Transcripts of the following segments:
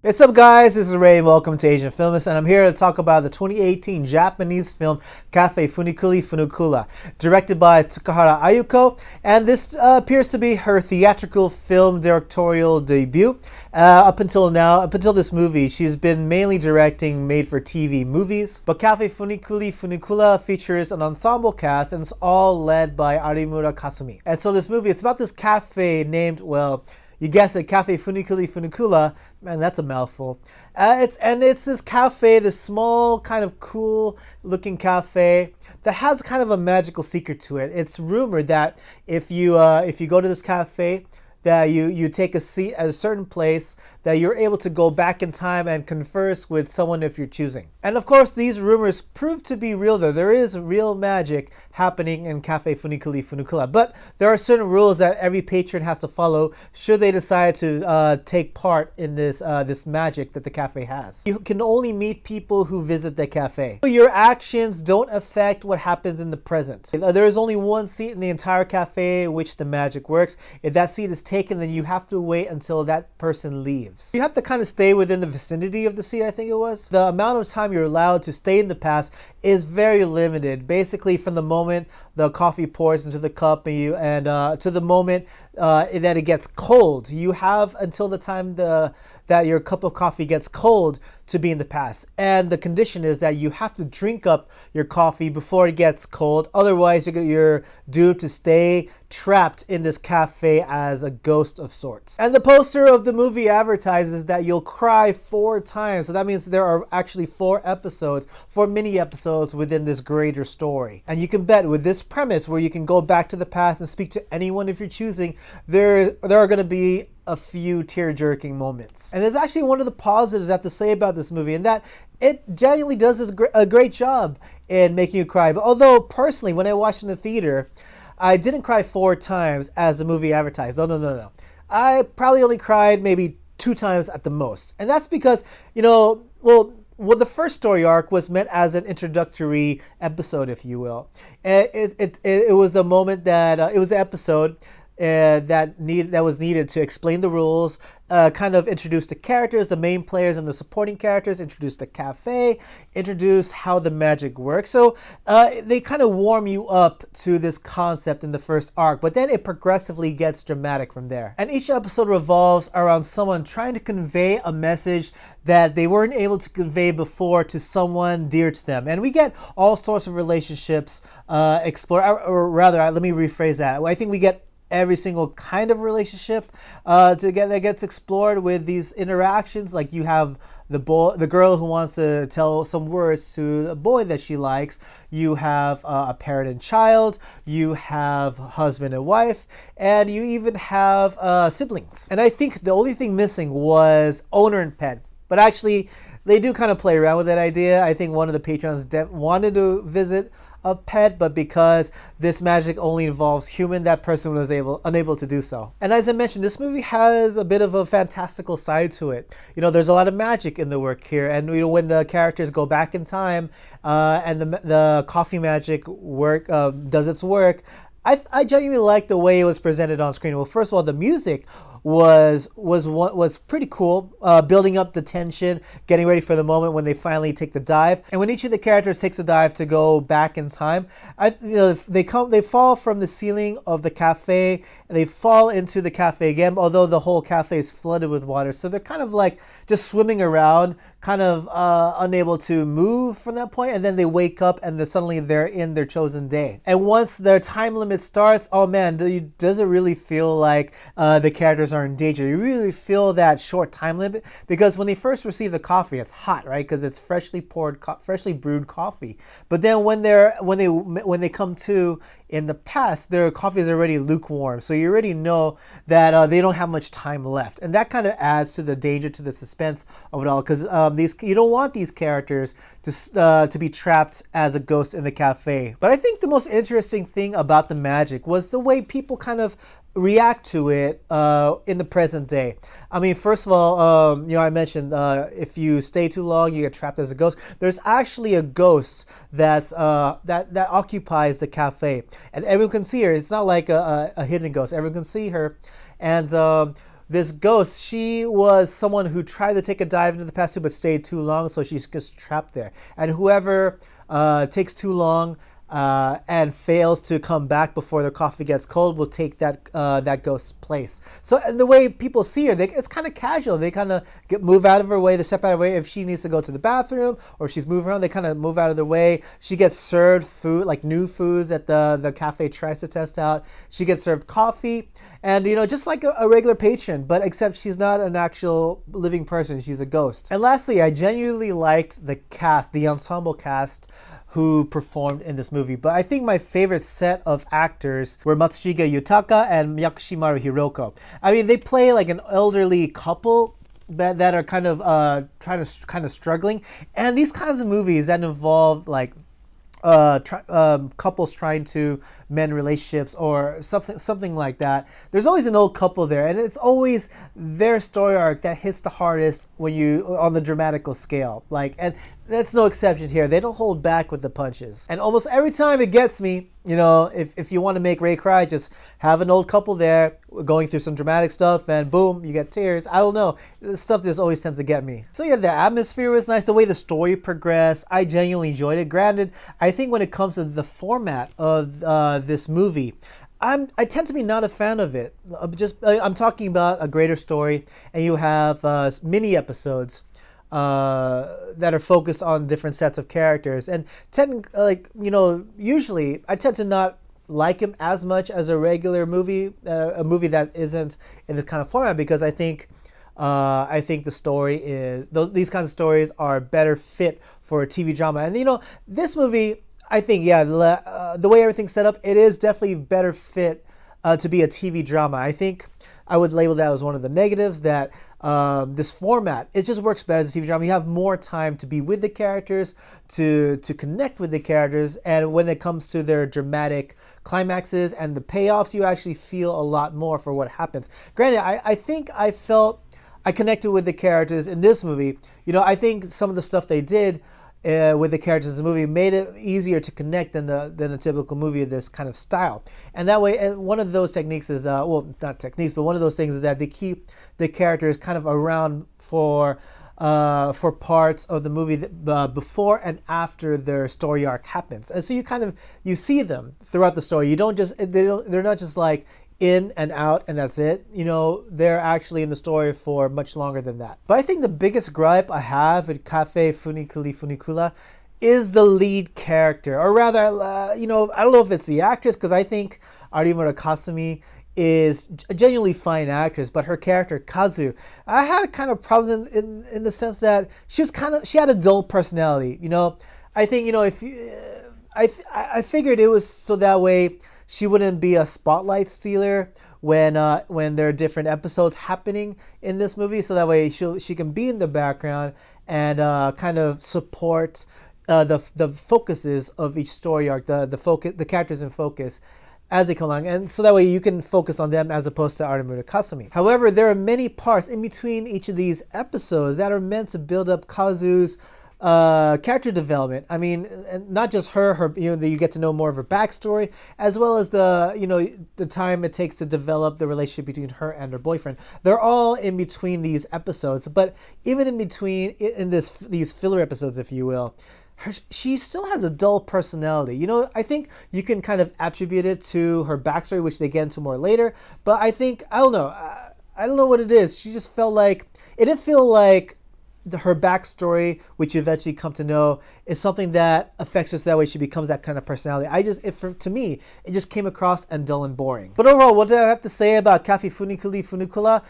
What's up, guys? This is Ray and welcome to Asian Filmist, and I'm here to talk about the 2018 Japanese film Cafe Funiculi Funicula, directed by Tsukahara Ayuko, and this appears to be her theatrical film directorial debut. Up until this movie, she's been mainly directing made-for-TV movies, but Cafe Funiculi Funicula features an ensemble cast, and it's all led by Arimura Kasumi. And so this movie, it's about this cafe named, well, you guessed it, Cafe Funiculi Funicula. Man, that's a mouthful. It's this cafe, this small, kind of cool-looking cafe that has kind of a magical secret to it. It's rumored that if you go to this cafe, that you take a seat at a certain place, that you're able to go back in time and converse with someone if you're choosing. And of course, these rumors prove to be real though. There is real magic happening in Cafe Funiculi Funicula, but there are certain rules that every patron has to follow should they decide to take part in this magic that the cafe has. You can only meet people who visit the cafe. Your actions don't affect what happens in the present. There is only one seat in the entire cafe which the magic works. If that seat is taken, then you have to wait until that person leaves. You have to kind of stay within the vicinity of the seat, I think it was. The amount of time you're allowed to stay in the past is very limited. Basically, from the moment the coffee pours into the cup and to the moment that it gets cold, you have until the time that your cup of coffee gets cold to be in the past. And the condition is that you have to drink up your coffee before it gets cold. Otherwise, you're doomed to stay trapped in this cafe as a ghost of sorts. And the poster of the movie advertises that you'll cry 4 times. So that means there are actually 4 mini episodes within this greater story. And you can bet with this premise where you can go back to the past and speak to anyone if you're choosing, there are going to be a few tear-jerking moments. And there's actually one of the positives I have to say about this movie, and that it genuinely does a great job in making you cry. But although personally, when I watched in the theater, I didn't cry 4 times as the movie advertised. No. I probably only cried maybe 2 times at the most. And that's because, well, the first story arc was meant as an introductory episode, if you will. It was a moment that, it was an episode that was needed to explain the rules, kind of introduce the characters, the main players and the supporting characters, introduce the cafe, introduce how the magic works. So they kind of warm you up to this concept in the first arc, but then it progressively gets dramatic from there. And each episode revolves around someone trying to convey a message that they weren't able to convey before to someone dear to them. And we get all sorts of relationships explored, or rather, let me rephrase that. I think we get every single kind of relationship that gets explored with these interactions. Like you have the girl who wants to tell some words to the boy that she likes. You have a parent and child. You have husband and wife, and you even have siblings. And I think the only thing missing was owner and pet. But actually, they do kind of play around with that idea. I think one of the patrons wanted to visit a pet, but because this magic only involves human, that person was unable to do so. And as I mentioned, this movie has a bit of a fantastical side to it. There's a lot of magic in the work here, and when the characters go back in time and the coffee magic does its work, I genuinely like the way it was presented on screen. Well, first of all, the music was pretty cool, building up the tension, getting ready for the moment when they finally take the dive. And when each of the characters takes a dive to go back in time, they fall from the ceiling of the cafe and they fall into the cafe again, although the whole cafe is flooded with water. So they're kind of like just swimming around, kind of unable to move from that point, and then they wake up and suddenly they're in their chosen day. And once their time limit starts, oh man, does it really feel like the characters are in danger. You really feel that short time limit, because when they first receive the coffee, it's hot, right? Because it's freshly brewed coffee. But then when they come to in the past, their coffee is already lukewarm, so you already know that they don't have much time left, and that kind of adds to the danger, to the suspense of it all, because you don't want these characters to be trapped as a ghost in the cafe. But I think the most interesting thing about the magic was the way people kind of react to it in the present day. I mean, first of all, I mentioned if you stay too long, you get trapped as a ghost. There's actually a ghost that occupies the cafe, and everyone can see her. It's not like a hidden ghost. Everyone can see her, and this ghost, she was someone who tried to take a dive into the past too, but stayed too long, so she's just trapped there. And whoever takes too long and fails to come back before their coffee gets cold will take that ghost's place. So the way people see her, it's kind of casual. They kind of move out of her way, they step out of her way. If she needs to go to the bathroom or she's moving around, they kind of move out of their way. She gets served food, like new foods that the cafe tries to test out. She gets served coffee. And, just like a regular patron, but except she's not an actual living person. She's a ghost. And lastly, I genuinely liked the cast, the ensemble cast who performed in this movie. But I think my favorite set of actors were Matsushige Yutaka and Yakushimaru Hiroko. I mean, they play like an elderly couple that are kind of struggling. And these kinds of movies that involve like couples trying to mend relationships or something like that, there's always an old couple there, and it's always their story arc that hits the hardest when you on the dramatical scale. And that's no exception here. They don't hold back with the punches, and almost every time it gets me. If you want to make Ray cry, just have an old couple there going through some dramatic stuff, and boom, you get tears. I don't know, this stuff just always tends to get me. So yeah, the atmosphere was nice, the way the story progressed, I genuinely enjoyed it. Granted, I think when it comes to the format of this movie, I tend to be not a fan of it. I'm talking about a greater story, and you have mini episodes that are focused on different sets of characters. And usually I tend to not like him as much as a regular movie, a movie that isn't in this kind of format, because I think the story is these kinds of stories are better fit for a TV drama. And this movie, I think, the way everything's set up, it is definitely better fit to be a TV drama. I think I would label that as one of the negatives, that this format, it just works better as a TV drama. You have more time to be with the characters, to connect with the characters, and when it comes to their dramatic climaxes and the payoffs, you actually feel a lot more for what happens. Granted, I think I connected with the characters in this movie. I think some of the stuff they did with the characters in the movie made it easier to connect than a typical movie of this kind of style. And that way, and one of those techniques is, not techniques, but one of those things is that they keep the characters kind of around for parts of the movie before and after their story arc happens. And so you see them throughout the story. They're not just like in and out and that's it. They're actually in the story for much longer than that. But I think the biggest gripe I have with Cafe Funiculi Funicula is the lead character, or rather, I don't know if it's the actress, because I think Arimura Kasumi is a genuinely fine actress, but her character Kazu, I had kind of problems in the sense that she had a dull personality. I think I figured it was so that way she wouldn't be a spotlight stealer when there are different episodes happening in this movie, so that way she can be in the background and kind of support the focuses of each story arc, the characters in focus as they come along, and so that way you can focus on them as opposed to Arimura Kasumi. However, there are many parts in between each of these episodes that are meant to build up Kazu's character development. I mean, and not just her, you get to know more of her backstory, as well as the time it takes to develop the relationship between her and her boyfriend. They're all in between these episodes, but even in between, in these filler episodes, if you will, she still has a dull personality. I think you can kind of attribute it to her backstory, which they get into more later, but I don't know what it is. She just felt like, it didn't feel like her backstory, which you eventually come to know, is something that affects her so that way she becomes that kind of personality. To me, it just came across and dull and boring. But overall, what do I have to say about Cafe Funiculi Funicula?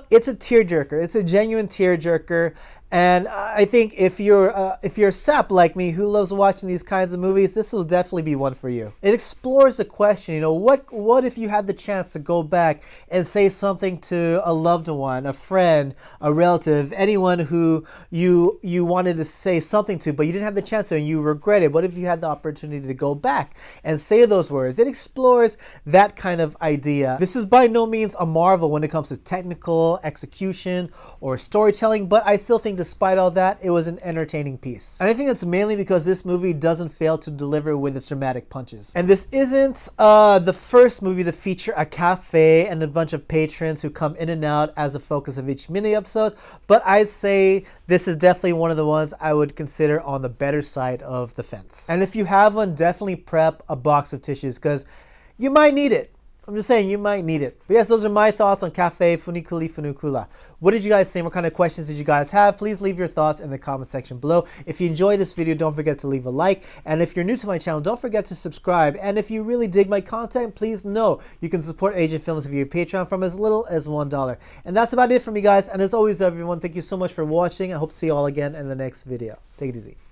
It's a tearjerker. It's a genuine tearjerker. And I think if you're a sap like me who loves watching these kinds of movies, this will definitely be one for you. It explores the question, what if you had the chance to go back and say something to a loved one, a friend, a relative, anyone who you wanted to say something to, but you didn't have the chance to and you regret it. What if you had the opportunity to go back and say those words? It explores that kind of idea. This is by no means a marvel when it comes to technical execution or storytelling, but I still think despite all that, it was an entertaining piece. And I think that's mainly because this movie doesn't fail to deliver with its dramatic punches. And this isn't the first movie to feature a cafe and a bunch of patrons who come in and out as the focus of each mini episode, but I'd say this is definitely one of the ones I would consider on the better side of the fence. And if you have one, definitely prep a box of tissues because you might need it. I'm just saying, you might need it. But yes, those are my thoughts on Cafe Funiculi Funicula. What did you guys think? What kind of questions did you guys have? Please leave your thoughts in the comment section below. If you enjoyed this video, don't forget to leave a like. And if you're new to my channel, don't forget to subscribe. And if you really dig my content, please know you can support Asian Films via Patreon from as little as $1. And that's about it for me, guys. And as always, everyone, thank you so much for watching. I hope to see you all again in the next video. Take it easy.